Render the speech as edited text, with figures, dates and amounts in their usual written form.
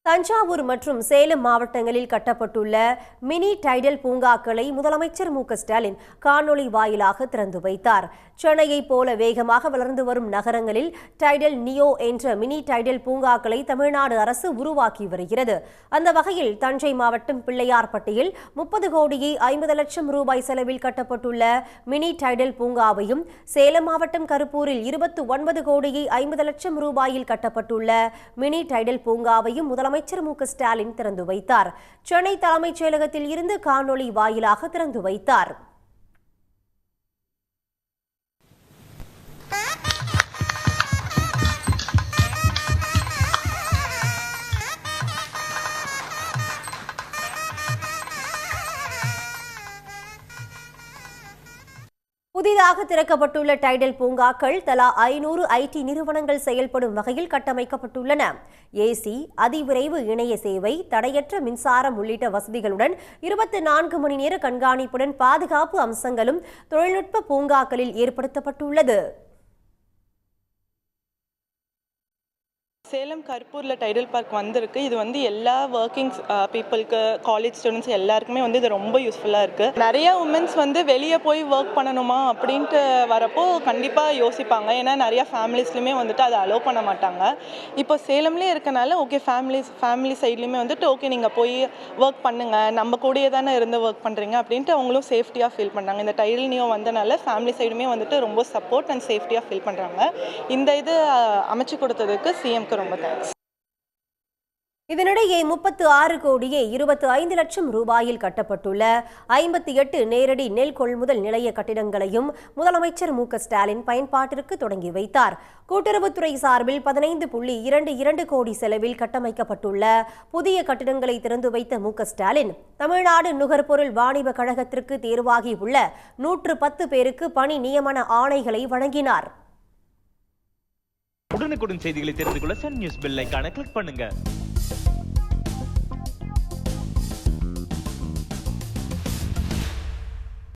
தஞ்சாவூர் மற்றும் சேலம் மாவட்டங்களில் கட்டப்பட்டுள்ள மினி டைடல் பூங்காக்களை முதலமைச்சர் ஸ்டாலின் காணொலி வாயிலாக திறந்து வைத்தார். சென்னையைப் போல வேகமாக வளர்ந்து வரும் நகரங்களில் டைடல் நியோ என்ற மினி டைடல் பூங்காக்களை தமிழ்நாடு அரசு உருவாக்கி வருகிறது. அந்த வகையில் தஞ்சை மாவட்டம் பிள்ளையார்பட்டியில் 30 கோடியே 50 லட்சம் ரூபாய் செலவில் கட்டப்பட்டுள்ள மினி டைடல் பூங்காவையும், சேலம் மாவட்டம் கருப்பூரில் 29 கோடியே 50 லட்சம் ரூபாயில் கட்டப்பட்டுள்ள மினி டைடல் பூங்காவையும் முதலமைச்சர் ஸ்டாலின் திறந்து வைத்தார். சென்னை தலைமைச் செயலகத்தில் இருந்து காணொலி வாயிலாக திறந்து வைத்தார். புதிதாக திறக்கப்பட்டுள்ள டைடல் பூங்காக்கள் தலா 500 ஐடி நிறுவனங்கள் செயல்படும் வகையில் கட்டமைக்கப்பட்டுள்ளன. ஏசி, அதிவிரைவு இணைய சேவை, தடையற்ற மின்சாரம் உள்ளிட்ட வசதிகளுடன் 24 மணி நேர கண்காணிப்புடன் பாதுகாப்பு அம்சங்களும் தொழில்நுட்ப பூங்காக்களில் ஏற்படுத்தப்பட்டுள்ளது. சேலம் கருப்பூரில் டைடல் பார்க் வந்திருக்கு. இது எல்லா ஒர்க்கிங் பீப்புளுக்கு, காலேஜ் ஸ்டூடெண்ட்ஸ் எல்லாருக்குமே இது ரொம்ப யூஸ்ஃபுல்லாக இருக்குது. நிறைய உமன்ஸ் வெளியே போய் ஒர்க் பண்ணணுமா அப்படின்ட்டு வரப்போ கண்டிப்பாக யோசிப்பாங்க. ஏன்னா நிறையா ஃபேமிலிஸ்லையுமே அதை அலோவ் பண்ண மாட்டாங்க. இப்போ சேலம்லேயே இருக்கனால ஓகே, ஃபேமிலி சைட்லேயுமே ஓகே நீங்கள் போய் ஒர்க் பண்ணுங்கள், நம்ம கூடயே தானே இருந்து ஒர்க் பண்ணுறீங்க அப்படின்ட்டு அவங்களும் சேஃப்டியாக ஃபீல் பண்ணாங்க. இந்த டைடல் நியோ வந்தனால ஃபேமிலி சைடுமே ரொம்ப சப்போர்ட் அண்ட் சேஃப்டியாக ஃபீல் பண்ணுறாங்க. இந்த இது அமைச்சு கொடுத்ததுக்கு சிஎம்க்கு ரொம்ப தேங்க்ஸ். இதனிடையே 36 கோடியே 25 லட்சம் ரூபாயில் கட்டப்பட்டுள்ள 58 நேரடி நெல் கொள்முதல் நிலைய கட்டிடங்களையும் முதலமைச்சர் ஸ்டாலின் பயன்பாட்டிற்கு தொடங்கி வைத்தார். கூட்டுறவுத்துறை சார்பில் 15.22 கோடி செலவில் கட்டமைக்கப்பட்டுள்ள புதிய கட்டிடங்களை திறந்து வைத்த ஸ்டாலின் தமிழ்நாடு நுகர்பொருள் வாணிப கழகத்திற்கு தேர்வாகியுள்ள 110 பேருக்கு பணி நியமன ஆணைகளை வழங்கினார். உடனுக்குடன் செய்திகளை தெரிந்து கொள்ள சன் நியூஸ் பெல் ஐகானை கிளிக் பண்ணுங்க.